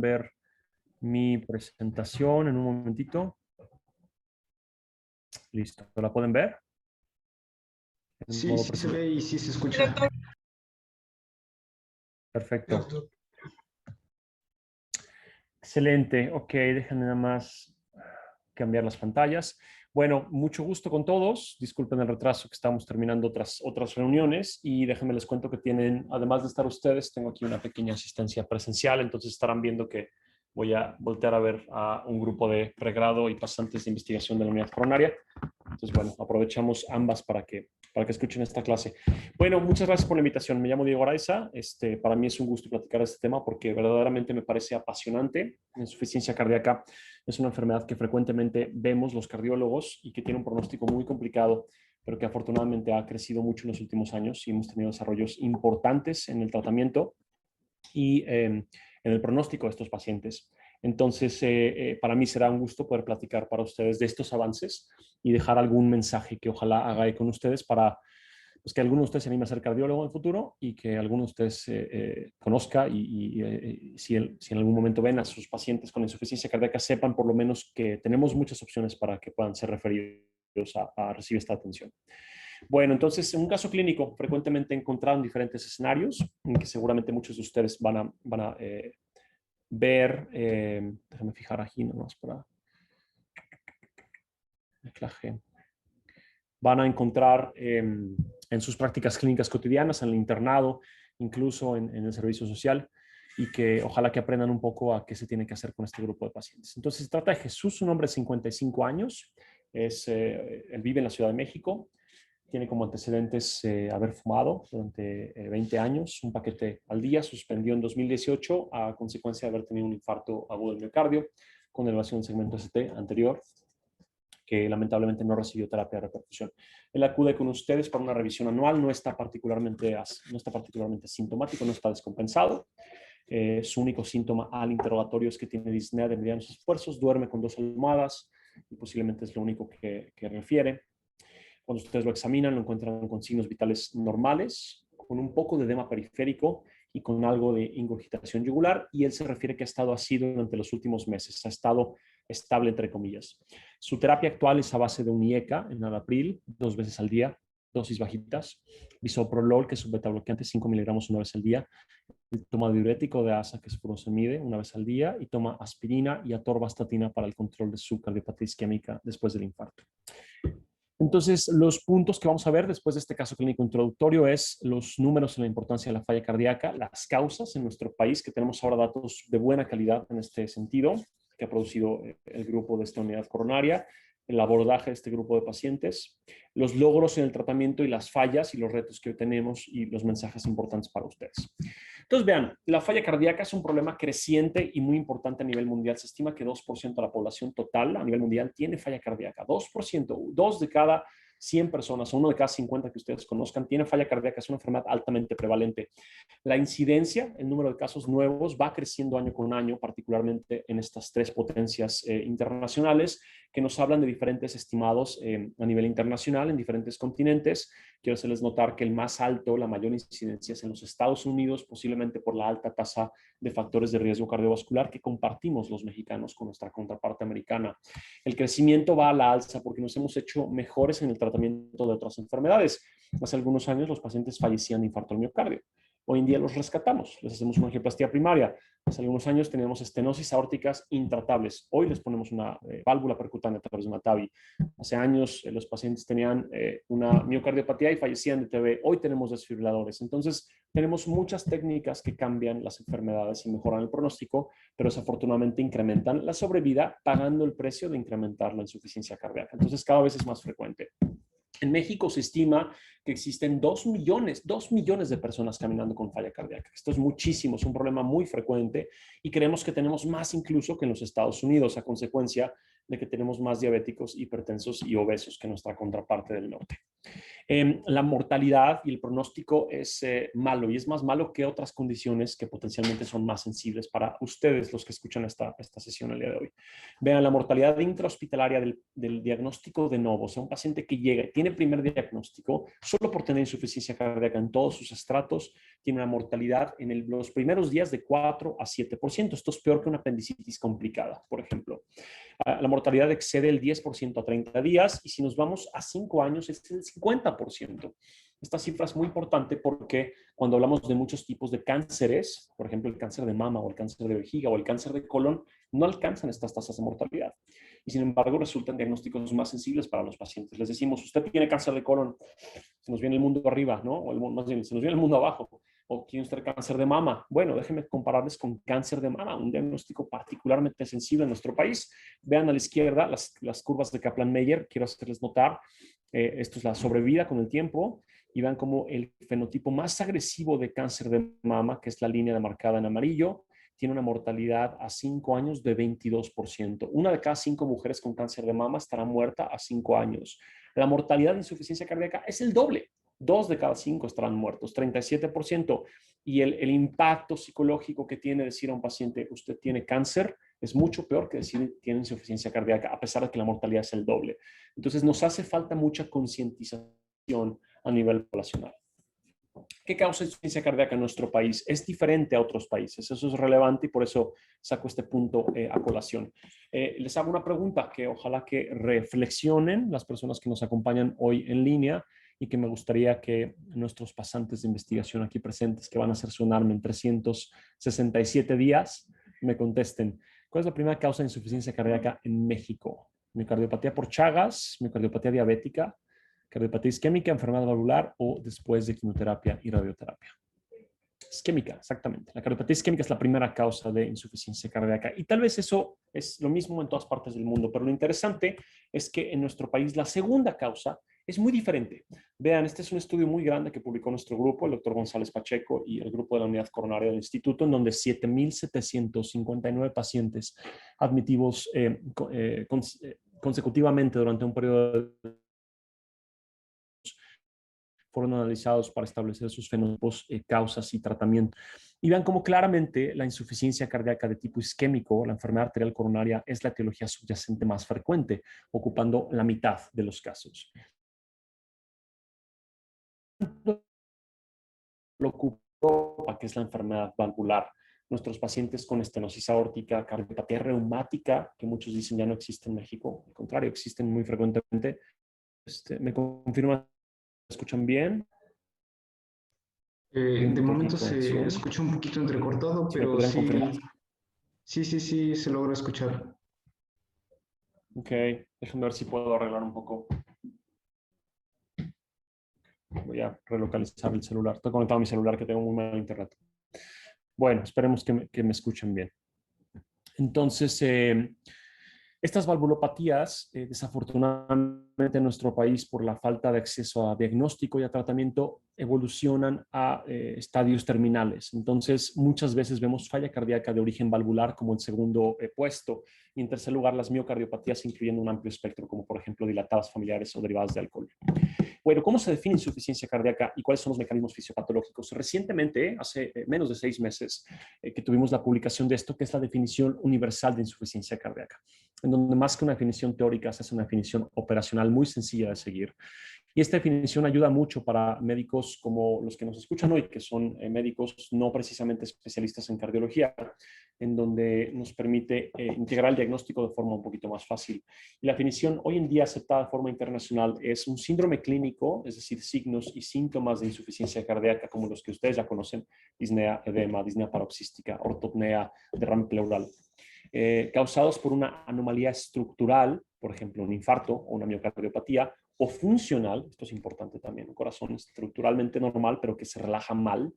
ver mi presentación en un momentito. Listo. ¿La pueden ver? Sí, sí se ve y sí se escucha. Perfecto. Excelente. Ok, déjenme nada más cambiar las pantallas. Bueno, mucho gusto con todos. Disculpen el retraso que estamos terminando otras reuniones y déjenme les cuento que tienen, además de estar ustedes, tengo aquí una pequeña asistencia presencial, entonces estarán viendo que voy a voltear a ver a un grupo de pregrado y pasantes de investigación de la unidad coronaria. Entonces, bueno, aprovechamos ambas para que escuchen esta clase. Bueno, muchas gracias por la invitación. Me llamo Diego Araiza. Para mí es un gusto platicar de este tema porque verdaderamente me parece apasionante. La insuficiencia cardíaca es una enfermedad que frecuentemente vemos los cardiólogos y que tiene un pronóstico muy complicado, pero que afortunadamente ha crecido mucho en los últimos años y hemos tenido desarrollos importantes en el tratamiento y en el pronóstico de estos pacientes. Entonces, para mí será un gusto poder platicar para ustedes de estos avances y dejar algún mensaje que ojalá haga con ustedes para pues, que alguno de ustedes se anime a ser cardiólogo en el futuro y que alguno de ustedes conozca y si en algún momento ven a sus pacientes con insuficiencia cardíaca, sepan por lo menos que tenemos muchas opciones para que puedan ser referidos a recibir esta atención. Bueno, entonces, en un caso clínico, frecuentemente encontrado en diferentes escenarios, en que seguramente muchos de ustedes van a ver, déjame fijar aquí nomás para el van a encontrar en sus prácticas clínicas cotidianas, en el internado, incluso en el servicio social, y que ojalá que aprendan un poco a qué se tiene que hacer con este grupo de pacientes. Entonces, se trata de Jesús, un hombre de 55 años, él vive en la Ciudad de México, tiene como antecedentes haber fumado durante 20 años, un paquete al día, suspendió en 2018 a consecuencia de haber tenido un infarto agudo del miocardio con elevación del segmento ST anterior, que lamentablemente no recibió terapia de repercusión. Él acude con ustedes para una revisión anual, no está particularmente sintomático, no está descompensado. Su único síntoma al interrogatorio es que tiene disnea de medianos esfuerzos, duerme con 2 almohadas y posiblemente es lo único que refiere. Cuando ustedes lo examinan, lo encuentran con signos vitales normales, con un poco de edema periférico y con algo de ingurgitación yugular, y él se refiere que ha estado así durante los últimos meses, ha estado estable entre comillas. Su terapia actual es a base de un IECA, enalapril, 2 veces al día, dosis bajitas, bisoprolol, que es un beta bloqueante, 5 miligramos una vez al día, toma diurético de asa, que es furosemide, una vez al día, y toma aspirina y atorvastatina para el control de su cardiopatía isquémica después del infarto. Entonces, los puntos que vamos a ver después de este caso clínico introductorio es los números en la importancia de la falla cardíaca, las causas en nuestro país, que tenemos ahora datos de buena calidad en este sentido, que ha producido el grupo de esta unidad coronaria, el abordaje de este grupo de pacientes, los logros en el tratamiento y las fallas y los retos que hoy tenemos y los mensajes importantes para ustedes. Entonces, vean, la falla cardíaca es un problema creciente y muy importante a nivel mundial. Se estima que 2% de la población total a nivel mundial tiene falla cardíaca. 2%, 2 de cada 100 personas, 1 de cada 50 que ustedes conozcan, tiene falla cardíaca. Es una enfermedad altamente prevalente. La incidencia, el número de casos nuevos, va creciendo año con año, particularmente en estas 3 potencias internacionales que nos hablan de diferentes estimados a nivel internacional en diferentes continentes. Quiero hacerles notar que el más alto, la mayor incidencia es en los Estados Unidos, posiblemente por la alta tasa de factores de riesgo cardiovascular que compartimos los mexicanos con nuestra contraparte americana. El crecimiento va a la alza porque nos hemos hecho mejores en el tratamiento de otras enfermedades. Hace algunos años los pacientes fallecían de infarto al miocardio. Hoy en día los rescatamos, les hacemos una angioplastía primaria. Hace algunos años teníamos estenosis aórticas intratables. Hoy les ponemos una válvula percutánea a través de una TAVI. Hace años los pacientes tenían una miocardiopatía y fallecían de TB. Hoy tenemos desfibriladores. Entonces, tenemos muchas técnicas que cambian las enfermedades y mejoran el pronóstico, pero desafortunadamente incrementan la sobrevida pagando el precio de incrementar la insuficiencia cardíaca. Entonces, cada vez es más frecuente. En México se estima que existen 2 millones de personas caminando con falla cardíaca. Esto es muchísimo, es un problema muy frecuente y creemos que tenemos más incluso que en los Estados Unidos a consecuencia de que tenemos más diabéticos, hipertensos y obesos que nuestra contraparte del norte. La mortalidad y el pronóstico es malo y es más malo que otras condiciones que potencialmente son más sensibles para ustedes, los que escuchan esta sesión el día de hoy. Vean, la mortalidad intrahospitalaria del diagnóstico de novo, o sea, un paciente que llega y tiene primer diagnóstico, solo por tener insuficiencia cardíaca en todos sus estratos, tiene una mortalidad en los primeros días de 4 a 7%. Esto es peor que una apendicitis complicada, por ejemplo. La mortalidad excede el 10% a 30 días y si nos vamos a 5 años es el 50%. Esta cifra es muy importante porque cuando hablamos de muchos tipos de cánceres, por ejemplo el cáncer de mama o el cáncer de vejiga o el cáncer de colon, no alcanzan estas tasas de mortalidad. Y sin embargo resultan diagnósticos más sensibles para los pacientes. Les decimos, usted tiene cáncer de colon, se nos viene el mundo arriba, ¿no? O más bien, se nos viene el mundo abajo. O tiene usted cáncer de mama. Bueno, déjenme compararles con cáncer de mama, un diagnóstico particularmente sensible en nuestro país. Vean a la izquierda las curvas de Kaplan-Meier. Quiero hacerles notar, esto es la sobrevida con el tiempo. Y vean cómo el fenotipo más agresivo de cáncer de mama, que es la línea demarcada en amarillo, tiene una mortalidad a 5 años de 22%. Una de cada 5 mujeres con cáncer de mama estará muerta a 5 años. La mortalidad de insuficiencia cardíaca es el doble. 2 de cada 5 estarán muertos, 37%. Y el impacto psicológico que tiene decir a un paciente, usted tiene cáncer, es mucho peor que decir tiene insuficiencia cardíaca, a pesar de que la mortalidad es el doble. Entonces nos hace falta mucha concientización a nivel poblacional. ¿Qué causa insuficiencia cardíaca en nuestro país? Es diferente a otros países. Eso es relevante y por eso saco este punto a colación. Les hago una pregunta que ojalá que reflexionen las personas que nos acompañan hoy en línea y que me gustaría que nuestros pasantes de investigación aquí presentes, que van a hacer su NARM en 367 días, me contesten. ¿Cuál es la primera causa de insuficiencia cardíaca en México? Miocardiopatía por Chagas, miocardiopatía diabética, cardiopatía isquémica, enfermedad valvular o después de quimioterapia y radioterapia. Isquémica, exactamente. La cardiopatía isquémica es la primera causa de insuficiencia cardíaca y tal vez eso es lo mismo en todas partes del mundo, pero lo interesante es que en nuestro país la segunda causa es muy diferente. Vean, este es un estudio muy grande que publicó nuestro grupo, el doctor González Pacheco y el grupo de la unidad coronaria del instituto, en donde 7,759 pacientes admitidos consecutivamente durante un periodo de fueron analizados para establecer sus fenotipos, causas y tratamiento. Y vean cómo claramente la insuficiencia cardíaca de tipo isquémico, la enfermedad arterial coronaria, es la etiología subyacente más frecuente, ocupando la mitad de los casos. Lo ocupa, que es la enfermedad valvular. Nuestros pacientes con estenosis aórtica, cardiopatía reumática, que muchos dicen ya no existe en México, al contrario, existen muy frecuentemente. ¿Me confirman? ¿Me escuchan bien? De momento se Conexión. escucha un poquito entrecortado, Si me pero podrían confirmar. sí, sí, se logra escuchar. Ok, déjenme ver si puedo arreglar un poco. Voy a relocalizar el celular. Estoy conectado a mi celular que tengo muy mal internet. Bueno, esperemos que me escuchen bien. Entonces, estas valvulopatías, desafortunadamente en nuestro país, por la falta de acceso a diagnóstico y a tratamiento, evolucionan a estadios terminales. Entonces, muchas veces vemos falla cardíaca de origen valvular como el segundo puesto. Y en tercer lugar, las miocardiopatías, incluyendo un amplio espectro, como por ejemplo dilatadas familiares o derivadas de alcohol. Bueno, ¿cómo se define insuficiencia cardíaca y cuáles son los mecanismos fisiopatológicos? Recientemente, hace menos de 6 meses, que tuvimos la publicación de esto, que es la definición universal de insuficiencia cardíaca, en donde más que una definición teórica se hace una definición operacional muy sencilla de seguir. Y esta definición ayuda mucho para médicos como los que nos escuchan hoy, que son médicos no precisamente especialistas en cardiología, en donde nos permite integrar el diagnóstico de forma un poquito más fácil. Y la definición hoy en día aceptada de forma internacional es un síndrome clínico, es decir, signos y síntomas de insuficiencia cardíaca como los que ustedes ya conocen, disnea, edema, disnea paroxística, ortopnea, derrame pleural, causados por una anomalía estructural, por ejemplo, un infarto o una miocardiopatía, o funcional, esto es importante también, un corazón estructuralmente normal pero que se relaja mal,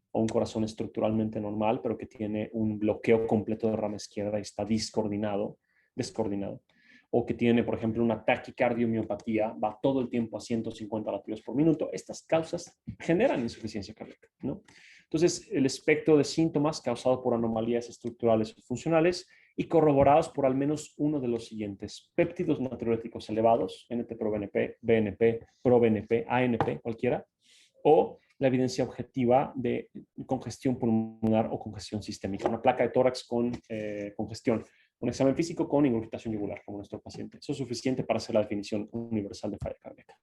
o un corazón estructuralmente normal pero que tiene un bloqueo completo de rama izquierda y está descoordinado, o que tiene, por ejemplo, una taquicardiomiopatía, va todo el tiempo a 150 latidos por minuto. Estas causas generan insuficiencia cardíaca, ¿no? Entonces, el espectro de síntomas causado por anomalías estructurales o funcionales y corroborados por al menos uno de los siguientes: péptidos natriuréticos elevados, NT-proBNP, BNP, proBNP, ANP, cualquiera, o la evidencia objetiva de congestión pulmonar o congestión sistémica, una placa de tórax con congestión, un examen físico con ingurgitación yugular, como nuestro paciente. Eso es suficiente para hacer la definición universal de falla cardíaca.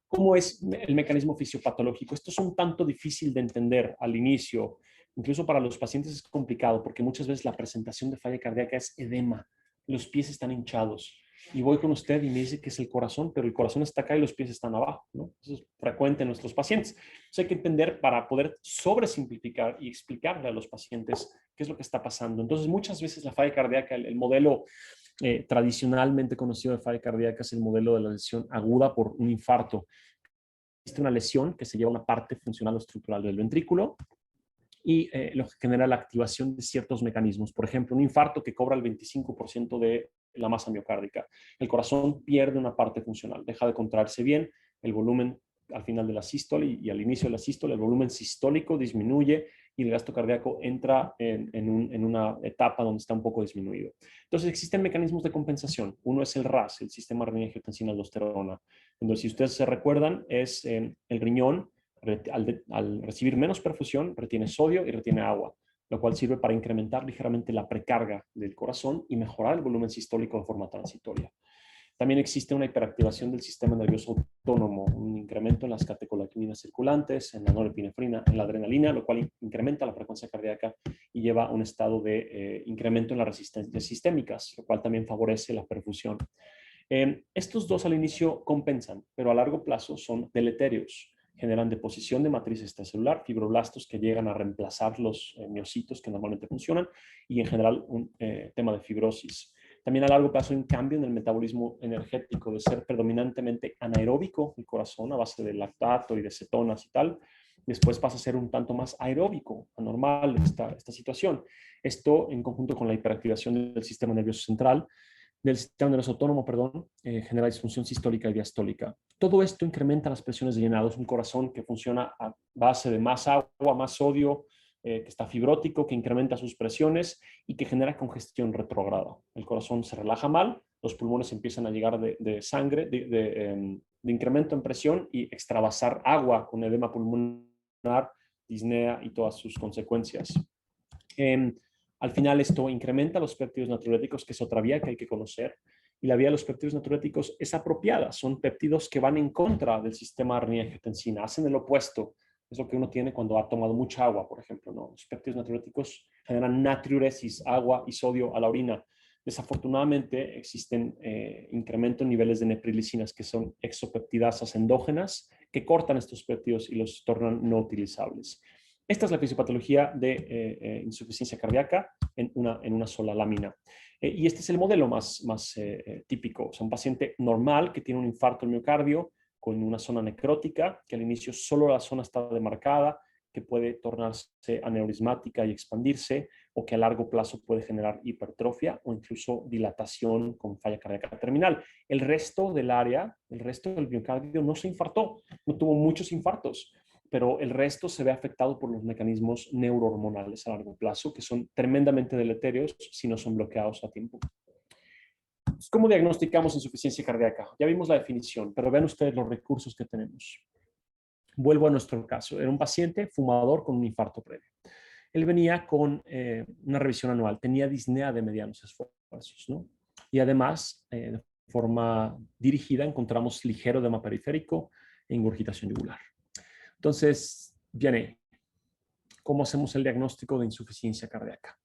¿Cómo es el mecanismo fisiopatológico? Esto es un tanto difícil de entender al inicio. Incluso para los pacientes es complicado porque muchas veces la presentación de falla cardíaca es edema. Los pies están hinchados. Y voy con usted y me dice que es el corazón, pero el corazón está acá y los pies están abajo, ¿no? Eso es frecuente en nuestros pacientes. Entonces hay que entender para poder sobresimplificar y explicarle a los pacientes qué es lo que está pasando. Entonces muchas veces la falla cardíaca, el modelo tradicionalmente conocido de falla cardíaca es el modelo de la lesión aguda por un infarto. Existe una lesión que se lleva a una parte funcional o estructural del ventrículo y lo que genera la activación de ciertos mecanismos. Por ejemplo, un infarto que cobra el 25% de la masa miocárdica. El corazón pierde una parte funcional, deja de contraerse bien, el volumen al final de la sístole y al inicio de la sístole, el volumen sistólico disminuye y el gasto cardíaco entra en una etapa donde está un poco disminuido. Entonces existen mecanismos de compensación. Uno es el RAS, el sistema renin-angiotensina-aldosterona. Entonces, si ustedes se recuerdan, es el riñón, al recibir menos perfusión, retiene sodio y retiene agua, lo cual sirve para incrementar ligeramente la precarga del corazón y mejorar el volumen sistólico de forma transitoria. También existe una hiperactivación del sistema nervioso autónomo, un incremento en las catecolaminas circulantes, en la norepinefrina, en la adrenalina, lo cual incrementa la frecuencia cardíaca y lleva a un estado de incremento en las resistencias sistémicas, lo cual también favorece la perfusión. Estos dos al inicio compensan, pero a largo plazo son deleterios. Generan deposición de matriz extracelular, fibroblastos que llegan a reemplazar los miocitos que normalmente funcionan y en general un tema de fibrosis. También a largo plazo hay un cambio en el metabolismo energético de ser predominantemente anaeróbico el corazón a base de lactato y de cetonas y tal. Después pasa a ser un tanto más aeróbico, anormal esta situación. Esto en conjunto con la hiperactivación del sistema nervioso central, del sistema nervioso autónomo, genera disfunción sistólica y diastólica. Todo esto incrementa las presiones de llenado. Es un corazón que funciona a base de más agua, más sodio, que está fibrótico, que incrementa sus presiones y que genera congestión retrógrada. El corazón se relaja mal, los pulmones empiezan a llegar de sangre, de incremento en presión y extravasar agua con edema pulmonar, disnea y todas sus consecuencias. Al final esto incrementa los péptidos natriuréticos, que es otra vía que hay que conocer, y la vía de los péptidos natriuréticos es apropiada. Son péptidos que van en contra del sistema renin-angiotensina, hacen el opuesto. Es lo que uno tiene cuando ha tomado mucha agua, por ejemplo, ¿no? Los péptidos natriuréticos generan natriuresis, agua y sodio a la orina. Desafortunadamente existen incremento en niveles de neprilicinas, que son exopeptidasas endógenas, que cortan estos péptidos y los tornan no utilizables. Esta es la fisiopatología de insuficiencia cardíaca en una sola lámina. Y este es el modelo más típico. O sea, un paciente normal que tiene un infarto del miocardio con una zona necrótica, que al inicio solo la zona está demarcada, que puede tornarse aneurismática y expandirse, o que a largo plazo puede generar hipertrofia o incluso dilatación con falla cardíaca terminal. El resto del área, el resto del miocardio no se infartó, no tuvo muchos infartos, pero el resto se ve afectado por los mecanismos neurohormonales a largo plazo, que son tremendamente deleterios si no son bloqueados a tiempo. ¿Cómo diagnosticamos insuficiencia cardíaca? Ya vimos la definición, pero vean ustedes los recursos que tenemos. Vuelvo a nuestro caso. Era un paciente fumador con un infarto previo. Él venía con una revisión anual, tenía disnea de medianos esfuerzos, ¿no? Y además, de forma dirigida, encontramos ligero edema periférico e ingurgitación yugular. Entonces, viene, ¿cómo hacemos el diagnóstico de insuficiencia cardíaca?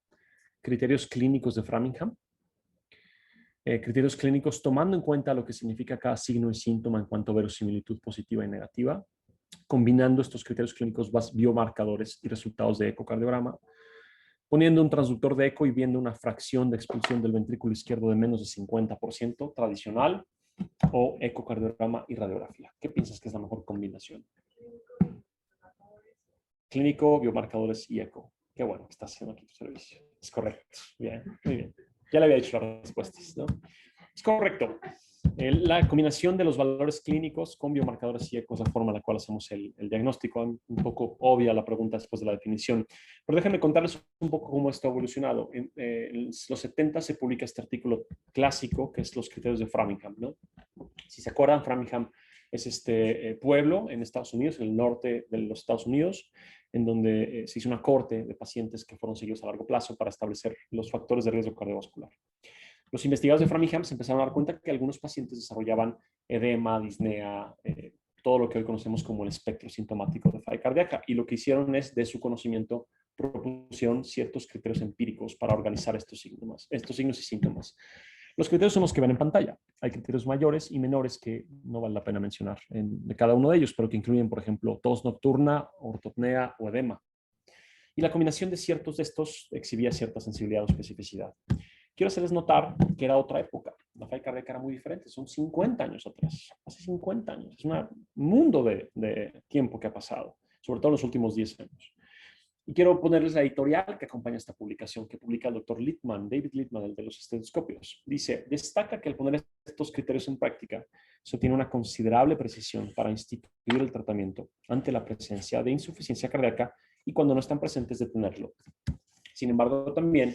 Criterios clínicos de Framingham. Criterios clínicos tomando en cuenta lo que significa cada signo y síntoma en cuanto a verosimilitud positiva y negativa, combinando estos criterios clínicos biomarcadores y resultados de ecocardiograma, poniendo un transductor de eco y viendo una fracción de expulsión del ventrículo izquierdo de menos de 50% tradicional, o ecocardiograma y radiografía. ¿Qué piensas que es la mejor combinación? Clínico, biomarcadores y eco. Qué bueno que estás haciendo aquí tu servicio. Es correcto. Bien, muy bien. Ya le había dicho las respuestas, ¿no? Es correcto. La combinación de los valores clínicos con biomarcadores y ecos, la forma en la cual hacemos el diagnóstico. Un poco obvia la pregunta después de la definición, pero déjenme contarles un poco cómo esto ha evolucionado. En los 70 se publica este artículo clásico, que es los criterios de Framingham, ¿no? Si se acuerdan, Framingham es este pueblo en Estados Unidos, en el norte de los Estados Unidos, en donde se hizo una corte de pacientes que fueron seguidos a largo plazo para establecer los factores de riesgo cardiovascular. Los investigadores de Framingham se empezaron a dar cuenta que algunos pacientes desarrollaban edema, disnea, todo lo que hoy conocemos como el espectro sintomático de falla cardíaca. Y lo que hicieron es, de su conocimiento, propusieron ciertos criterios empíricos para organizar estos signos y síntomas. Los criterios son los que ven en pantalla. Hay criterios mayores y menores que no vale la pena mencionar de cada uno de ellos, pero que incluyen, por ejemplo, tos nocturna, ortopnea o edema. Y la combinación de ciertos de estos exhibía cierta sensibilidad o especificidad. Quiero hacerles notar que era otra época. La falla cardíaca era muy diferente. Son 50 años atrás. Hace 50 años. Es un mundo de tiempo que ha pasado, sobre todo en los últimos 10 años. Y quiero ponerles la editorial que acompaña esta publicación, que publica el doctor Littman, David Littman, el de los estetoscopios. Dice, destaca que al poner estos criterios en práctica, se obtiene una considerable precisión para instituir el tratamiento ante la presencia de insuficiencia cardíaca y cuando no están presentes detenerlo. Sin embargo, también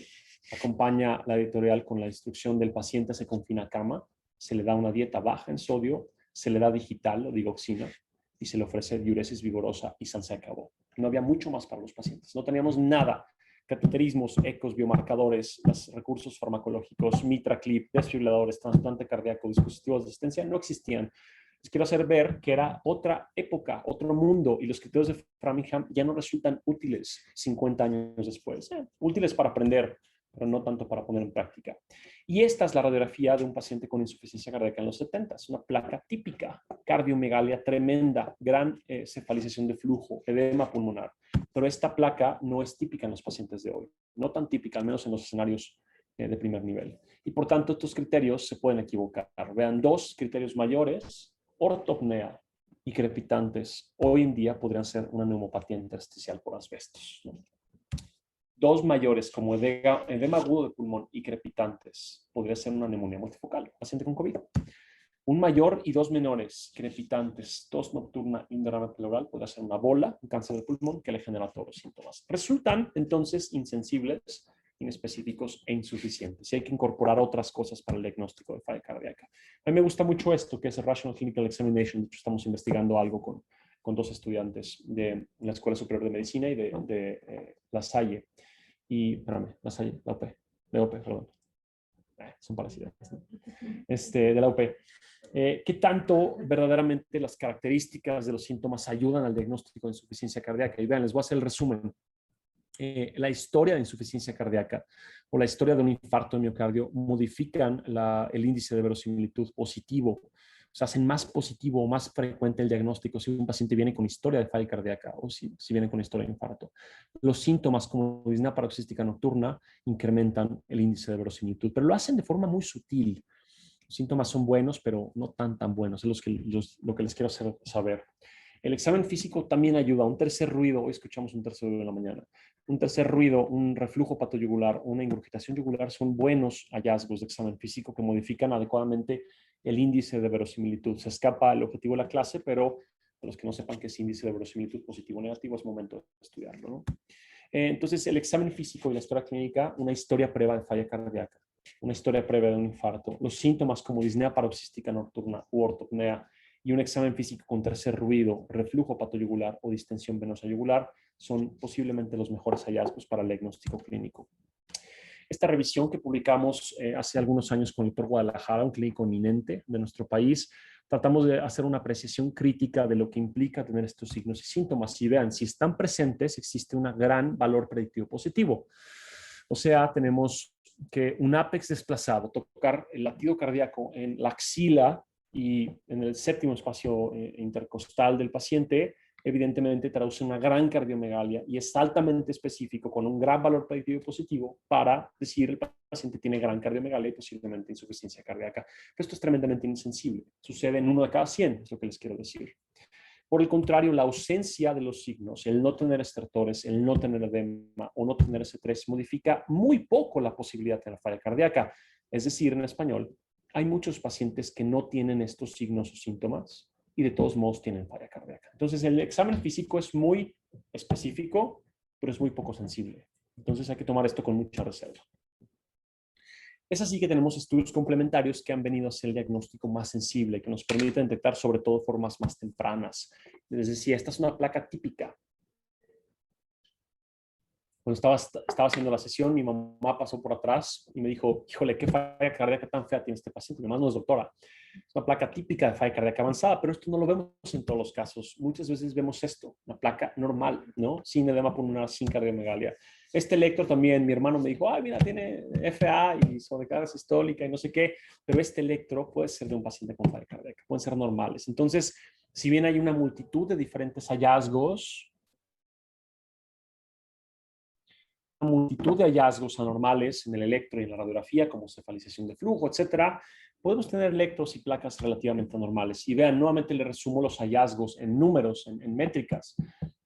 acompaña la editorial con la instrucción del paciente se confina a cama, se le da una dieta baja en sodio, se le da digital o digoxina y se le ofrece diuresis vigorosa y se acabó. No había mucho más para los pacientes. No teníamos nada. Cateterismos, ecos, biomarcadores, los recursos farmacológicos, MitraClip, desfibriladores, trasplante cardíaco, dispositivos de asistencia no existían. Les quiero hacer ver que era otra época, otro mundo, y los criterios de Framingham ya no resultan útiles 50 años después. Útiles para aprender, pero no tanto para poner en práctica. Y esta es la radiografía de un paciente con insuficiencia cardíaca en los 70. Es una placa típica, cardiomegalia tremenda, gran cefalización de flujo, edema pulmonar. Pero esta placa no es típica en los pacientes de hoy, no tan típica, al menos en los escenarios de primer nivel. Y por tanto, estos criterios se pueden equivocar. Vean, dos criterios mayores, ortopnea y crepitantes, hoy en día podrían ser una neumopatía intersticial por asbestos, ¿no? Dos mayores como edema agudo de pulmón y crepitantes podría ser una neumonía multifocal, paciente con COVID. Un mayor y dos menores crepitantes, tos nocturna y un derrame pleural podría ser una bola, un cáncer de pulmón que le genera todos los síntomas. Resultan entonces insensibles, inespecíficos e insuficientes. Y hay que incorporar otras cosas para el diagnóstico de falla cardíaca. A mí me gusta mucho esto, que es el Rational Clinical Examination. De hecho, estamos investigando algo con dos estudiantes de la Escuela Superior de Medicina y de La Salle. Y, espérame, La Salle, la UP, de UP, perdón. Son parecidas, ¿no? De la UP. ¿Qué tanto verdaderamente las características de los síntomas ayudan al diagnóstico de insuficiencia cardíaca? Y vean, les voy a hacer el resumen. La historia de insuficiencia cardíaca o la historia de un infarto de miocardio modifican el índice de verosimilitud positivo. O sea, hacen más positivo o más frecuente el diagnóstico si un paciente viene con historia de falla cardíaca o si viene con historia de infarto. Los síntomas como disnea paroxística nocturna incrementan el índice de verosimilitud, pero lo hacen de forma muy sutil. Los síntomas son buenos, pero no tan buenos. Es lo que les quiero hacer saber. El examen físico también ayuda. Un tercer ruido, hoy escuchamos un tercer ruido en la mañana. Un tercer ruido, un reflujo patoyugular, una ingurgitación yugular son buenos hallazgos de examen físico que modifican adecuadamente el índice de verosimilitud. Se escapa el objetivo de la clase, pero para los que no sepan qué es índice de verosimilitud positivo o negativo, es momento de estudiarlo, ¿no? Entonces, el examen físico y la historia clínica, una historia previa de falla cardíaca, una historia previa de un infarto, los síntomas como disnea paroxística nocturna u ortopnea y un examen físico con tercer ruido, reflujo patoyugular o distensión venosa yugular son posiblemente los mejores hallazgos para el diagnóstico clínico. Esta revisión que publicamos hace algunos años con el doctor Guadalajara, un clínico eminente de nuestro país, tratamos de hacer una apreciación crítica de lo que implica tener estos signos y síntomas. Y vean, si están presentes, existe un gran valor predictivo positivo. O sea, tenemos que un ápex desplazado, tocar el latido cardíaco en la axila y en el séptimo espacio intercostal del paciente, evidentemente traduce una gran cardiomegalia y es altamente específico con un gran valor predictivo positivo para decir el paciente tiene gran cardiomegalia y posiblemente insuficiencia cardíaca. Pero esto es tremendamente insensible. Sucede en 1 de cada 100, es lo que les quiero decir. Por el contrario, la ausencia de los signos, el no tener estertores, el no tener edema o no tener S3 modifica muy poco la posibilidad de la falla cardíaca. Es decir, en español, hay muchos pacientes que no tienen estos signos o síntomas y de todos modos tienen falla cardíaca. Entonces, el examen físico es muy específico, pero es muy poco sensible. Entonces, hay que tomar esto con mucha reserva. Es así que tenemos estudios complementarios que han venido a ser el diagnóstico más sensible, que nos permite detectar sobre todo formas más tempranas. Les decía, esta es una placa típica. Cuando estaba haciendo la sesión, mi mamá pasó por atrás y me dijo, híjole, qué falla cardíaca tan fea tiene este paciente. Mi mamá no es doctora. Es una placa típica de falla cardíaca avanzada, pero esto no lo vemos en todos los casos. Muchas veces vemos esto, una placa normal, ¿no? Sin edema pulmonar, sin cardiomegalia. Este electro también, mi hermano me dijo, ay, mira, tiene FA y sobrecarga sistólica y no sé qué, pero este electro puede ser de un paciente con falla cardíaca, pueden ser normales. Entonces, si bien hay una multitud de diferentes hallazgos, multitud de hallazgos anormales en el electro y en la radiografía, como cefalización de flujo, etcétera, podemos tener electros y placas relativamente normales. Y vean, nuevamente les resumo los hallazgos en números, en métricas.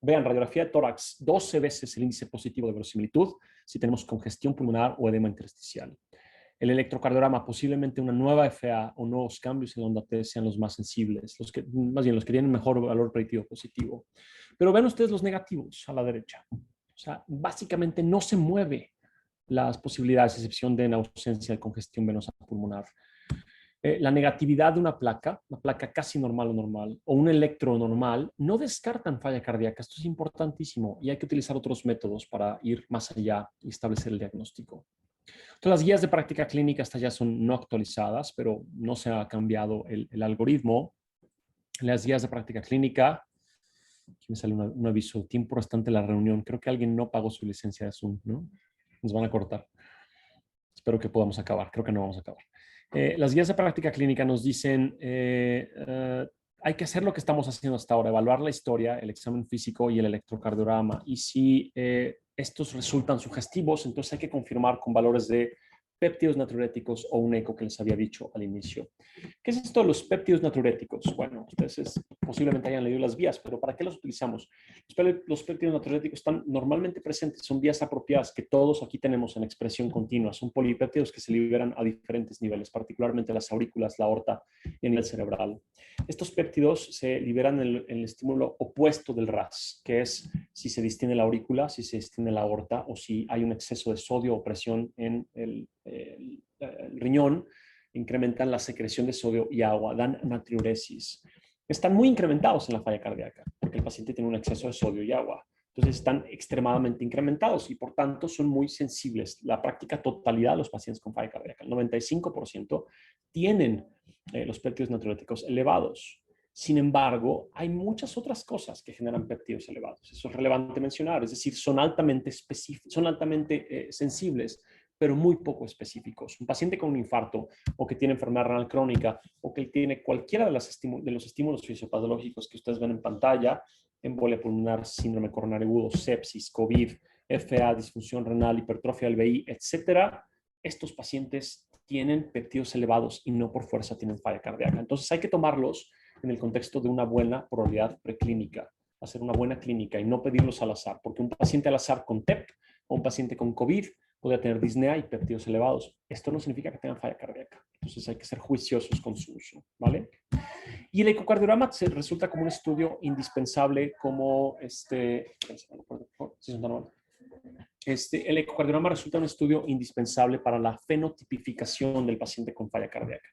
Vean, radiografía de tórax, 12 veces el índice positivo de verosimilitud si tenemos congestión pulmonar o edema intersticial. El electrocardiograma, posiblemente una nueva FA o nuevos cambios en onda T sean los más sensibles, más bien los que tienen mejor valor predictivo positivo. Pero ven ustedes los negativos a la derecha. O sea, básicamente no se mueve las posibilidades, a excepción de en ausencia de congestión venosa pulmonar. La negatividad de una placa casi normal o normal, o un electro normal, no descartan falla cardíaca. Esto es importantísimo y hay que utilizar otros métodos para ir más allá y establecer el diagnóstico. Entonces, las guías de práctica clínica estas ya son no actualizadas, pero no se ha cambiado el algoritmo. Las guías de práctica clínica, aquí me sale un aviso, tiempo restante de la reunión. Creo que alguien no pagó su licencia de Zoom, ¿no? Nos van a cortar. Espero que podamos acabar. Creo que no vamos a acabar. Las guías de práctica clínica nos dicen, hay que hacer lo que estamos haciendo hasta ahora, evaluar la historia, el examen físico y el electrocardiograma. Y si estos resultan sugestivos, entonces hay que confirmar con valores de péptidos natriuréticos o un eco que les había dicho al inicio. ¿Qué es esto de los péptidos natriuréticos? Bueno, ustedes posiblemente hayan leído las vías, pero ¿para qué los utilizamos? Los péptidos natriuréticos están normalmente presentes, son vías apropiadas que todos aquí tenemos en expresión continua. Son polipéptidos que se liberan a diferentes niveles, particularmente las aurículas, la aorta y a nivel cerebral. Estos péptidos se liberan en el estímulo opuesto del RAS, que es si se distiende la aurícula, si se distiende la aorta o si hay un exceso de sodio o presión en el riñón, incrementan la secreción de sodio y agua, dan natriuresis. Están muy incrementados en la falla cardíaca, porque el paciente tiene un exceso de sodio y agua. Entonces están extremadamente incrementados y por tanto son muy sensibles. La práctica totalidad de los pacientes con falla cardíaca, el 95%, tienen los péptidos natriuréticos elevados. Sin embargo, hay muchas otras cosas que generan péptidos elevados. Eso es relevante mencionar, es decir, son altamente sensibles, pero muy poco específicos. Un paciente con un infarto o que tiene enfermedad renal crónica o que tiene cualquiera de los estímulos fisiopatológicos que ustedes ven en pantalla, embolia pulmonar, síndrome coronario agudo, sepsis, COVID, FA, disfunción renal, hipertrofia del VI, etcétera, estos pacientes tienen péptidos elevados y no por fuerza tienen falla cardíaca. Entonces hay que tomarlos en el contexto de una buena probabilidad preclínica, hacer una buena clínica y no pedirlos al azar, porque un paciente al azar con TEP o un paciente con COVID podría tener disnea y péptidos elevados. Esto no significa que tengan falla cardíaca. Entonces hay que ser juiciosos con su uso, ¿vale? Y el ecocardiograma resulta como un estudio indispensable como el ecocardiograma resulta un estudio indispensable para la fenotipificación del paciente con falla cardíaca.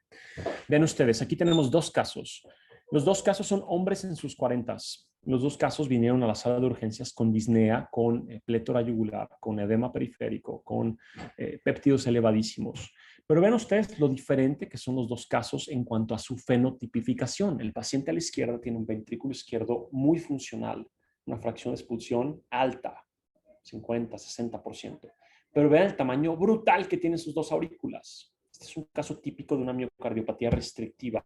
Vean ustedes, aquí tenemos dos casos. Los dos casos son hombres en sus 40s. Los dos casos vinieron a la sala de urgencias con disnea, con plétora yugular, con edema periférico, con péptidos elevadísimos. Pero vean ustedes lo diferente que son los dos casos en cuanto a su fenotipificación. El paciente a la izquierda tiene un ventrículo izquierdo muy funcional, una fracción de expulsión alta, 50, 60%. Pero vean el tamaño brutal que tienen sus dos aurículas. Este es un caso típico de una miocardiopatía restrictiva.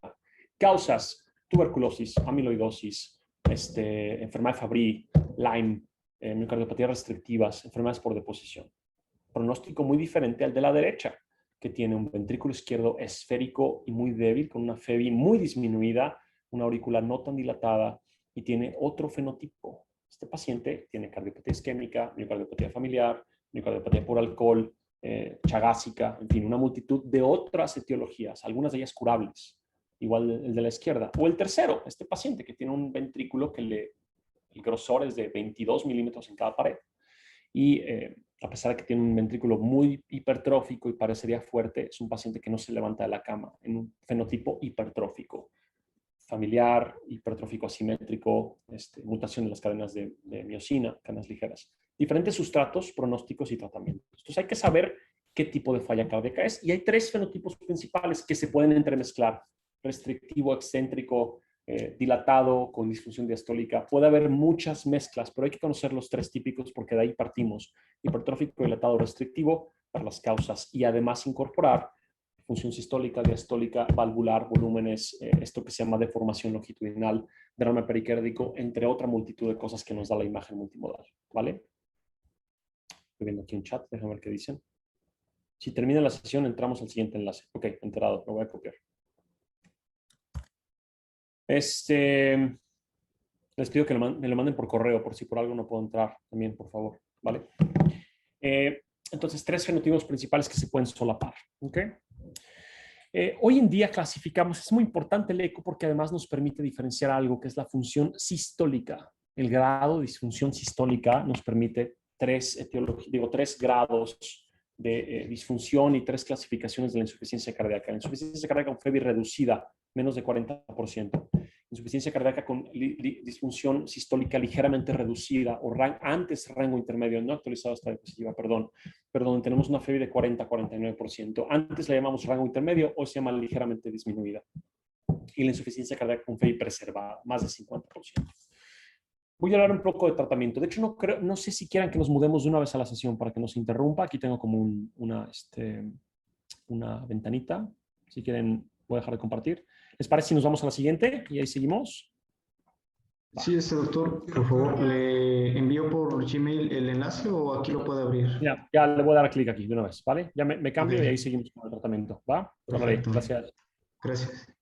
Causas: tuberculosis, amiloidosis, enfermedad de Fabry, Lyme, miocardiopatía restrictivas, enfermedades por deposición. Pronóstico muy diferente al de la derecha, que tiene un ventrículo izquierdo esférico y muy débil, con una FEBI muy disminuida, una aurícula no tan dilatada y tiene otro fenotipo. Este paciente tiene cardiopatía isquémica, miocardiopatía familiar, miocardiopatía por alcohol, chagásica, en fin, una multitud de otras etiologías, algunas de ellas curables, igual el de la izquierda. O el tercero, este paciente que tiene un ventrículo que el grosor es de 22 milímetros en cada pared. Y a pesar de que tiene un ventrículo muy hipertrófico y parecería fuerte, es un paciente que no se levanta de la cama, en un fenotipo hipertrófico, familiar, hipertrófico asimétrico, mutación de las cadenas de miosina, cadenas ligeras. Diferentes sustratos, pronósticos y tratamientos. Entonces hay que saber qué tipo de falla cardíaca es. Y hay tres fenotipos principales que se pueden entremezclar: restrictivo, excéntrico, dilatado, con disfunción diastólica. Puede haber muchas mezclas, pero hay que conocer los tres típicos porque de ahí partimos: hipertrófico, dilatado, restrictivo, para las causas, y además incorporar función sistólica, diastólica, valvular, volúmenes, esto que se llama deformación longitudinal, derrame pericárdico, entre otra multitud de cosas que nos da la imagen multimodal, ¿vale? Estoy viendo aquí un chat, déjame ver qué dicen. Si termina la sesión, entramos al siguiente enlace. Ok, enterado, lo voy a copiar. Les pido que me lo manden por correo, por si por algo no puedo entrar también, por favor, ¿vale? Entonces, tres fenotipos principales que se pueden solapar, ¿ok? Hoy en día clasificamos, es muy importante el eco porque además nos permite diferenciar algo que es la función sistólica. El grado de disfunción sistólica nos permite tres grados de disfunción y tres clasificaciones de la insuficiencia cardíaca. La insuficiencia cardíaca con FEBI reducida, menos de 40%. Insuficiencia cardíaca con disfunción sistólica ligeramente reducida, o antes rango intermedio, no actualizado esta diapositiva, perdón, tenemos una FEBI de 40-49%. Antes la llamamos rango intermedio, hoy se llama ligeramente disminuida. Y la insuficiencia cardíaca con FEBI preservada, más de 50%. Voy a hablar un poco de tratamiento. De hecho, no sé si quieran que nos mudemos de una vez a la sesión para que nos interrumpa. Aquí tengo como una ventanita. Si quieren, voy a dejar de compartir. ¿Les parece si nos vamos a la siguiente? Y ahí seguimos. Sí, doctor, por favor, ¿le envío por Gmail el enlace o aquí lo puede abrir? Ya le voy a dar clic aquí de una vez, ¿vale? Ya me cambio y ahí seguimos con el tratamiento, ¿va? Perfecto. Gracias. Gracias.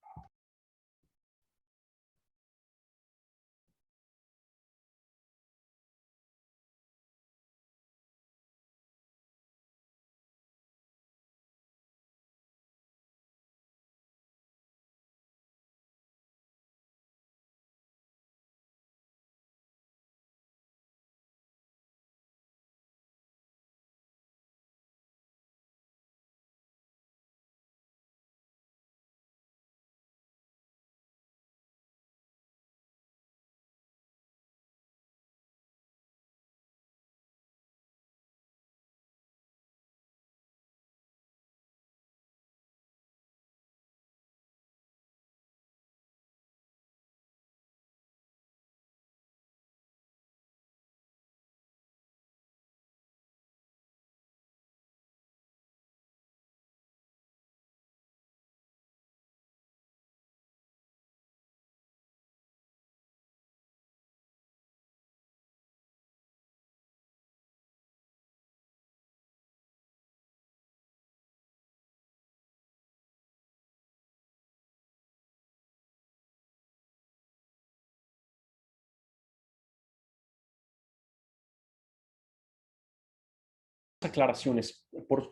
Aclaraciones. Por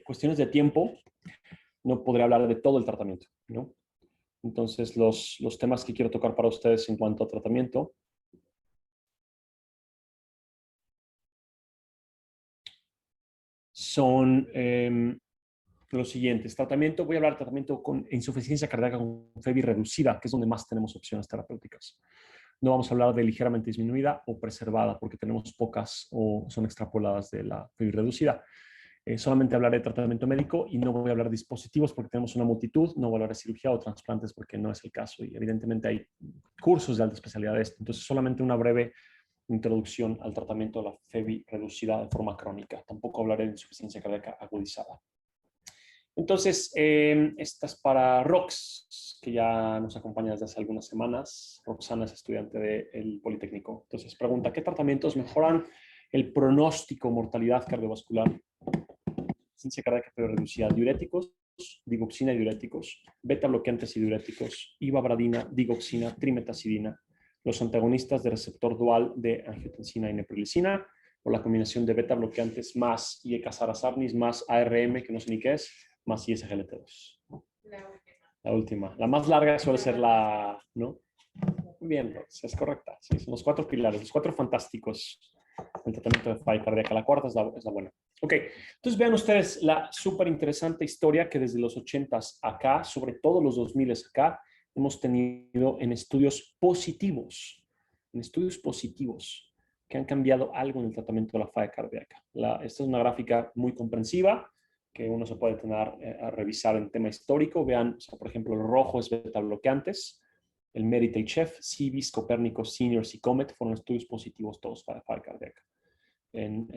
cuestiones de tiempo, no podré hablar de todo el tratamiento, ¿no? Entonces, los temas que quiero tocar para ustedes en cuanto a tratamiento son los siguientes. Tratamiento, voy a hablar de tratamiento con insuficiencia cardíaca con FEBI reducida, que es donde más tenemos opciones terapéuticas. No vamos a hablar de ligeramente disminuida o preservada, porque tenemos pocas o son extrapoladas de la FEBI reducida. Solamente hablaré de tratamiento médico y no voy a hablar de dispositivos porque tenemos una multitud. No voy a hablar de cirugía o trasplantes porque no es el caso y evidentemente hay cursos de alta especialidad de esto. Entonces, solamente una breve introducción al tratamiento de la FEBI reducida de forma crónica. Tampoco hablaré de insuficiencia cardíaca agudizada. Entonces, esta es para Rox, que ya nos acompaña desde hace algunas semanas. Roxana es estudiante del Politécnico. Entonces, pregunta, ¿qué tratamientos mejoran el pronóstico mortalidad cardiovascular? Insuficiencia cardíaca pero reducida. Diuréticos, digoxina y diuréticos, beta bloqueantes y diuréticos, ivabradina, digoxina, trimetazidina, los antagonistas de receptor dual de angiotensina y neprilicina, por la combinación de beta bloqueantes más IECA-Sarasarnis más ARM, que no sé ni qué es, más ISGLT2. La última. La más larga suele ser la, ¿no? Muy bien, Rox, es correcta. Sí, son los 4 pilares, los 4 fantásticos del tratamiento de falla cardíaca. La cuarta es la buena. Ok, entonces vean ustedes la súper interesante historia que desde los 80s acá, sobre todo los 2000s acá, hemos tenido en estudios positivos, que han cambiado algo en el tratamiento de la falla cardíaca. Esta es una gráfica muy comprensiva que uno se puede tener a revisar en tema histórico. Vean, o sea, por ejemplo, el rojo es beta bloqueantes, el Meditate Chef, CIVIS, Copérnico, Seniors y Comet fueron estudios positivos todos para falla cardíaca. En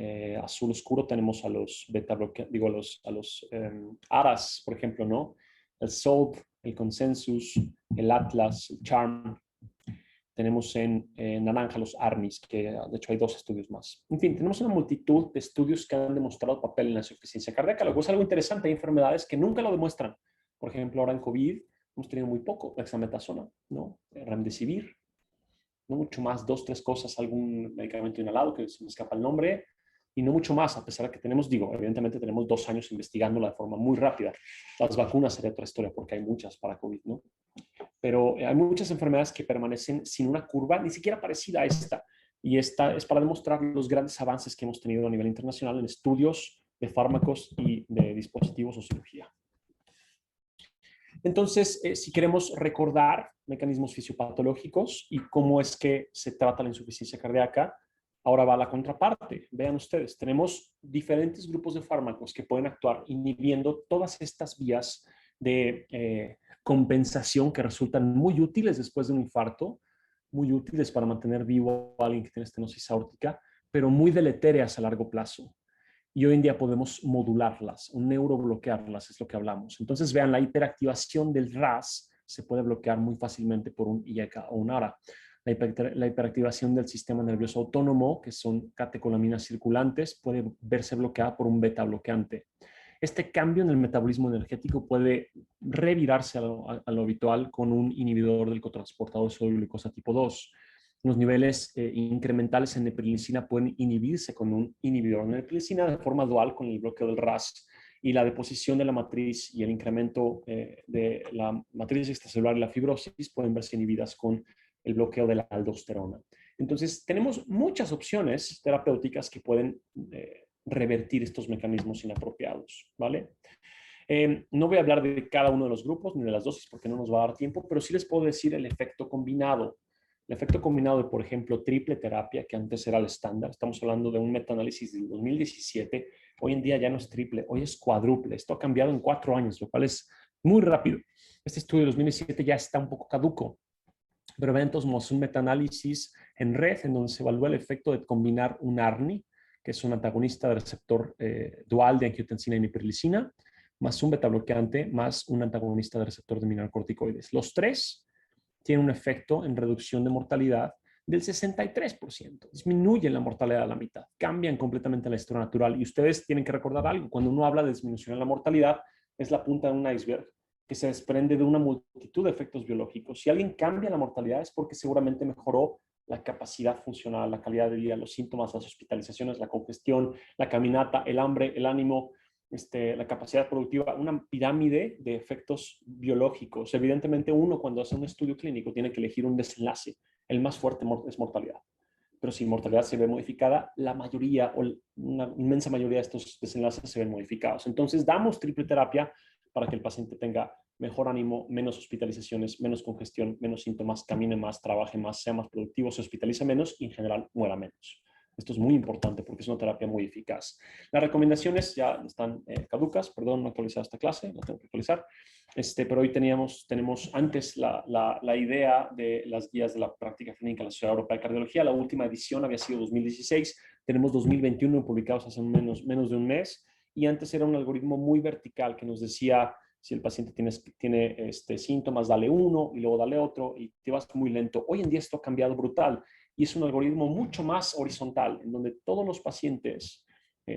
azul oscuro tenemos a los beta bloqueantes, digo, a los ARAS, por ejemplo, ¿no? El SOLV, el Consensus, el Atlas, el CHARM. Tenemos en naranja los ARNIS, que de hecho hay 2 estudios más. En fin, tenemos una multitud de estudios que han demostrado papel en la insuficiencia cardíaca. Lo que es algo interesante, hay enfermedades que nunca lo demuestran. Por ejemplo, ahora en COVID hemos tenido muy poco, dexametasona, ¿no? Remdesivir, no mucho más, 2, 3 cosas, algún medicamento inhalado que se me escapa el nombre, y no mucho más, a pesar de que tenemos, digo, evidentemente tenemos 2 años investigándola de forma muy rápida. Las vacunas sería otra historia, porque hay muchas para COVID, ¿no? Pero hay muchas enfermedades que permanecen sin una curva ni siquiera parecida a esta. Y esta es para demostrar los grandes avances que hemos tenido a nivel internacional en estudios de fármacos y de dispositivos o cirugía. Entonces, si queremos recordar mecanismos fisiopatológicos y cómo es que se trata la insuficiencia cardíaca, ahora va la contraparte. Vean ustedes, tenemos diferentes grupos de fármacos que pueden actuar inhibiendo todas estas vías de compensación que resultan muy útiles después de un infarto, muy útiles para mantener vivo a alguien que tiene estenosis aórtica, pero muy deletéreas a largo plazo. Y hoy en día podemos modularlas, o neurobloquearlas, es lo que hablamos. Entonces, vean, la hiperactivación del RAS se puede bloquear muy fácilmente por un IECA o un ARA. La hiperactivación del sistema nervioso autónomo, que son catecolaminas circulantes, puede verse bloqueada por un beta bloqueante. Este cambio en el metabolismo energético puede revirarse a lo habitual con un inhibidor del cotransportador de sodio glucosa tipo 2. Los niveles incrementales en neprilicina pueden inhibirse con un inhibidor de neprilicina de forma dual con el bloqueo del RAS, y la deposición de la matriz y el incremento de la matriz extracelular y la fibrosis pueden verse inhibidas con el bloqueo de la aldosterona. Entonces, tenemos muchas opciones terapéuticas que pueden revertir estos mecanismos inapropiados, ¿vale? No voy a hablar de cada uno de los grupos ni de las dosis porque no nos va a dar tiempo, pero sí les puedo decir el efecto combinado. El efecto combinado de, por ejemplo, triple terapia, que antes era el estándar, estamos hablando de un metaanálisis del 2017, hoy en día ya no es triple, hoy es cuádruple. Esto ha cambiado en 4 años, lo cual es muy rápido. Este estudio de 2017 ya está un poco caduco, pero vean entonces un metaanálisis en red en donde se evalúa el efecto de combinar un ARNI, que es un antagonista del receptor dual de angiotensina y niperlicina, más un betabloqueante, más un antagonista del receptor de mineralocorticoides. Los 3 tienen un efecto en reducción de mortalidad del 63%. Disminuyen la mortalidad a la mitad, cambian completamente la historia natural. Y ustedes tienen que recordar algo, cuando uno habla de disminución en la mortalidad, es la punta de un iceberg que se desprende de una multitud de efectos biológicos. Si alguien cambia la mortalidad es porque seguramente mejoró la capacidad funcional, la calidad de vida, los síntomas, las hospitalizaciones, la congestión, la caminata, el hambre, el ánimo, la capacidad productiva, una pirámide de efectos biológicos. Evidentemente uno cuando hace un estudio clínico tiene que elegir un desenlace. El más fuerte es mortalidad. Pero si mortalidad se ve modificada, la mayoría o una inmensa mayoría de estos desenlaces se ven modificados. Entonces damos triple terapia para que el paciente tenga mejor ánimo, menos hospitalizaciones, menos congestión, menos síntomas, camine más, trabaje más, sea más productivo, se hospitaliza menos y en general muera menos. Esto es muy importante porque es una terapia muy eficaz. Las recomendaciones ya están caducas, perdón, no he actualizado esta clase, la tengo que actualizar, pero hoy tenemos antes la idea de las guías de la práctica clínica en la Sociedad Europea de Cardiología. La última edición había sido 2016, tenemos 2021 publicados hace menos de un mes, y antes era un algoritmo muy vertical que nos decía si el paciente tiene síntomas, dale uno y luego dale otro y te vas muy lento. Hoy en día esto ha cambiado brutal y es un algoritmo mucho más horizontal en donde todos los pacientes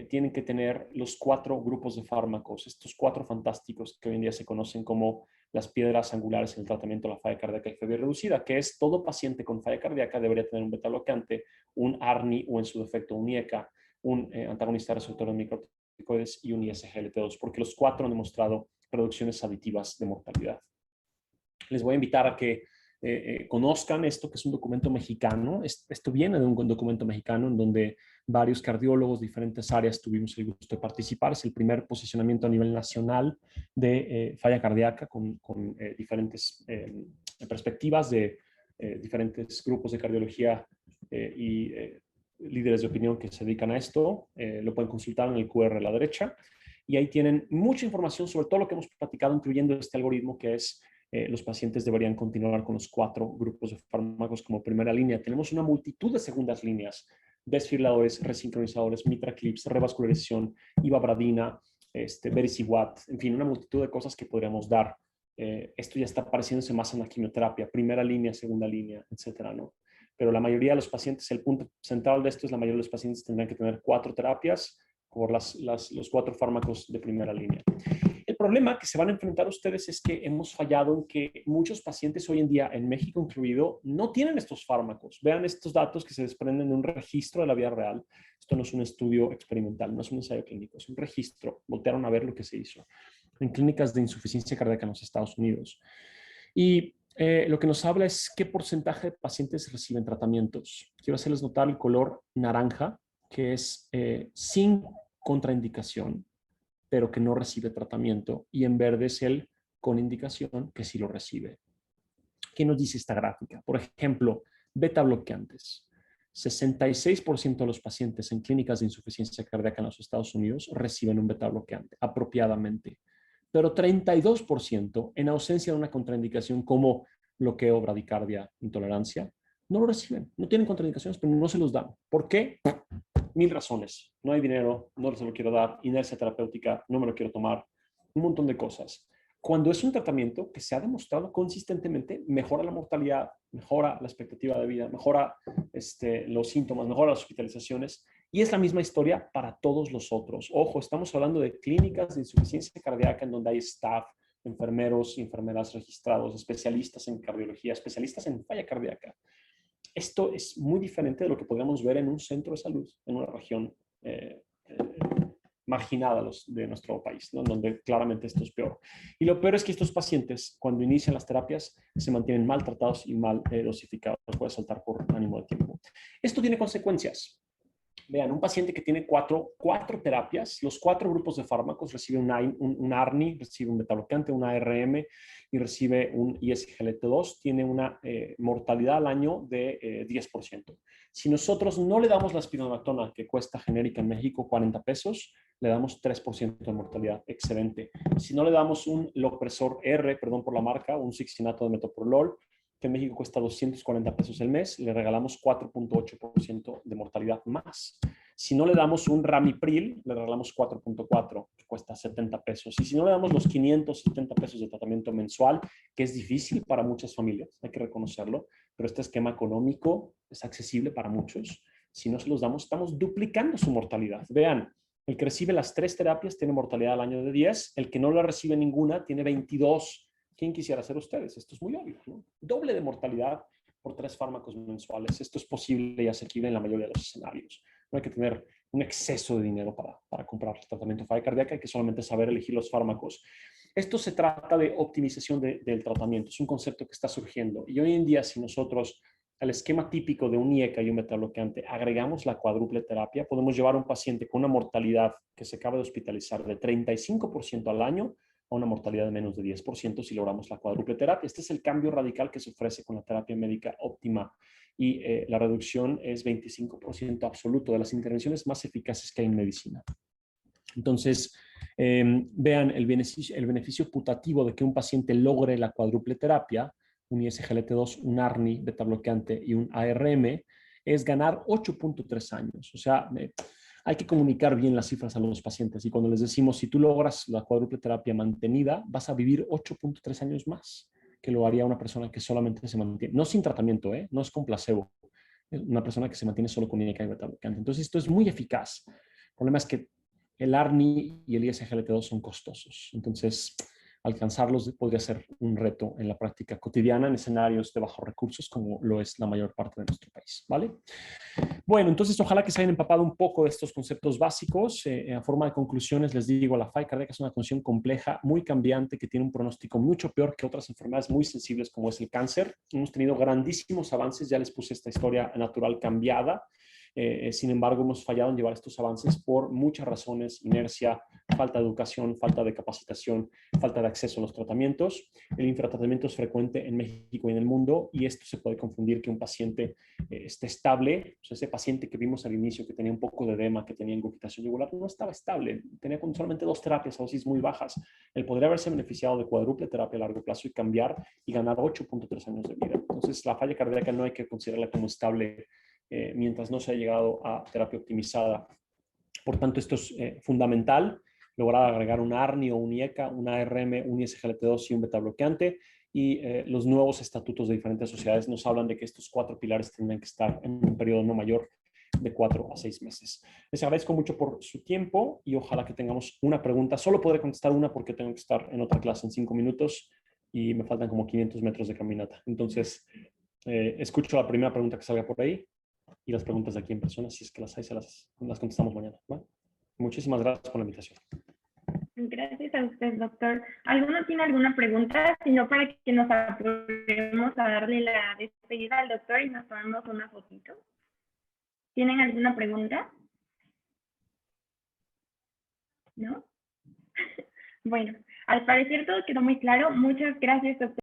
tienen que tener los 4 grupos de fármacos, estos 4 fantásticos que hoy en día se conocen como las piedras angulares en el tratamiento de la falla cardíaca y fiebre reducida, que es todo paciente con falla cardíaca debería tener un beta bloqueante, un ARNI o en su defecto un IECA, un antagonista receptor de microcorticoides y un ISGLT2, porque los 4 han demostrado reducciones aditivas de mortalidad. Les voy a invitar a que conozcan esto, que es un documento mexicano. Esto viene de un documento mexicano en donde varios cardiólogos de diferentes áreas tuvimos el gusto de participar. Es el primer posicionamiento a nivel nacional de falla cardíaca con diferentes perspectivas de diferentes grupos de cardiología y líderes de opinión que se dedican a esto. Lo pueden consultar en el QR a la derecha. Y ahí tienen mucha información sobre todo lo que hemos platicado, incluyendo este algoritmo que es los pacientes deberían continuar con los 4 grupos de fármacos como primera línea. Tenemos una multitud de segundas líneas: desfibriladores, resincronizadores, mitraclips, revascularización, ivabradina, vericiguat, en fin, una multitud de cosas que podríamos dar. Esto ya está pareciéndose más en la quimioterapia, primera línea, segunda línea, etcétera, ¿no? Pero la mayoría de los pacientes, el punto central de esto es la mayoría de los pacientes tendrán que tener 4 terapias por los 4 fármacos de primera línea. El problema que se van a enfrentar ustedes es que hemos fallado en que muchos pacientes hoy en día, en México incluido, no tienen estos fármacos. Vean estos datos que se desprenden de un registro de la vida real. Esto no es un estudio experimental, no es un ensayo clínico, es un registro. Voltearon a ver lo que se hizo en clínicas de insuficiencia cardíaca en los Estados Unidos. Y lo que nos habla es qué porcentaje de pacientes reciben tratamientos. Quiero hacerles notar el color naranja, que es sin contraindicación, pero que no recibe tratamiento, y en verde es el con indicación, que sí lo recibe. ¿Qué nos dice esta gráfica? Por ejemplo, beta bloqueantes. 66% de los pacientes en clínicas de insuficiencia cardíaca en los Estados Unidos reciben un beta bloqueante apropiadamente, pero 32% en ausencia de una contraindicación como bloqueo, bradicardia, intolerancia, no lo reciben. No tienen contraindicaciones, pero no se los dan. ¿Por qué? 1000 razones. No hay dinero, no se lo quiero dar, inercia terapéutica, no me lo quiero tomar, un montón de cosas. Cuando es un tratamiento que se ha demostrado consistentemente, mejora la mortalidad, mejora la expectativa de vida, mejora los síntomas, mejora las hospitalizaciones, y es la misma historia para todos los otros. Ojo, estamos hablando de clínicas de insuficiencia cardíaca en donde hay staff, enfermeros y enfermeras registrados, especialistas en cardiología, especialistas en falla cardíaca. Esto es muy diferente de lo que podríamos ver en un centro de salud, en una región marginada de nuestro país, ¿no? Donde claramente esto es peor. Y lo peor es que estos pacientes, cuando inician las terapias, se mantienen mal tratados y mal dosificados. Puede saltar por ánimo de tiempo. Esto tiene consecuencias. Vean, un paciente que tiene cuatro terapias, los 4 grupos de fármacos, recibe un ARNI, recibe un betabloqueante, un ARM y recibe un ISGLT2, tiene una mortalidad al año de 10%. Si nosotros no le damos la espironolactona, que cuesta genérica en México 40 pesos, le damos 3% de mortalidad, excelente. Si no le damos un Lopresor R, perdón por la marca, un succinato de metoprolol, que en México cuesta 240 pesos el mes, le regalamos 4.8% de mortalidad más. Si no le damos un Ramipril, le regalamos 4.4, que cuesta 70 pesos. Y si no le damos los 570 pesos de tratamiento mensual, que es difícil para muchas familias, hay que reconocerlo, pero este esquema económico es accesible para muchos. Si no se los damos, estamos duplicando su mortalidad. Vean, el que recibe las 3 terapias tiene mortalidad al año de 10, el que no la recibe ninguna tiene 22. ¿Quién quisiera ser ustedes? Esto es muy obvio, ¿no? Doble de mortalidad por 3 fármacos mensuales. Esto es posible y asequible en la mayoría de los escenarios. No hay que tener un exceso de dinero para comprar tratamiento de falla cardíaca, hay que solamente saber elegir los fármacos. Esto se trata de optimización del tratamiento, es un concepto que está surgiendo. Y hoy en día, si nosotros al esquema típico de un IECA y un betabloqueante agregamos la cuádruple terapia, podemos llevar a un paciente con una mortalidad que se acaba de hospitalizar de 35% al año a una mortalidad de menos de 10% si logramos la cuádruple terapia. Este es el cambio radical que se ofrece con la terapia médica óptima y la reducción es 25% absoluto de las intervenciones más eficaces que hay en medicina. Entonces, vean el beneficio putativo de que un paciente logre la cuádruple terapia, un ISGLT2, un ARNI, betabloqueante y un ARM, es ganar 8.3 años. O sea, hay que comunicar bien las cifras a los pacientes y cuando les decimos, si tú logras la cuádruple terapia mantenida, vas a vivir 8.3 años más que lo haría una persona que solamente se mantiene, no sin tratamiento, no es con placebo, es una persona que se mantiene solo con IECA y betabloqueante. Entonces, esto es muy eficaz. El problema es que el ARNI y el ISGLT2 son costosos. Entonces, alcanzarlos podría ser un reto en la práctica cotidiana en escenarios de bajos recursos como lo es la mayor parte de nuestro país, ¿vale? Bueno, entonces ojalá que se hayan empapado un poco de estos conceptos básicos. A forma de conclusiones les digo, la falla cardíaca es una condición compleja, muy cambiante, que tiene un pronóstico mucho peor que otras enfermedades muy sensibles como es el cáncer. Hemos tenido grandísimos avances, ya les puse esta historia natural cambiada. Sin embargo, hemos fallado en llevar estos avances por muchas razones: inercia, falta de educación, falta de capacitación, falta de acceso a los tratamientos. El infratratamiento es frecuente en México y en el mundo, y esto se puede confundir que un paciente esté estable. O sea, ese paciente que vimos al inicio que tenía un poco de edema, que tenía engurgitación yugular, no estaba estable, tenía con solamente 2 terapias a dosis muy bajas. Él podría haberse beneficiado de cuádruple terapia a largo plazo y cambiar y ganar 8.3 años de vida. Entonces, la falla cardíaca no hay que considerarla como estable mientras no se ha llegado a terapia optimizada. Por tanto, esto es fundamental, lograr agregar un ARNI o un IECA, un ARM, un ISGLT2 y un beta bloqueante. Y los nuevos estatutos de diferentes sociedades nos hablan de que estos 4 pilares tendrán que estar en un periodo no mayor de 4 a 6 meses. Les agradezco mucho por su tiempo y ojalá que tengamos una pregunta. Solo podré contestar una porque tengo que estar en otra clase en 5 minutos y me faltan como 500 metros de caminata. Entonces, escucho la primera pregunta que salga por ahí y las preguntas de aquí en persona, si es que las hay, las contestamos mañana, ¿va? Muchísimas gracias por la invitación. Gracias a usted, doctor. ¿Alguno tiene alguna pregunta? Si no, para que nos apuremos a darle la despedida al doctor y nos tomemos una fotito. ¿Tienen alguna pregunta? ¿No? Bueno, al parecer todo quedó muy claro. Muchas gracias, doctor.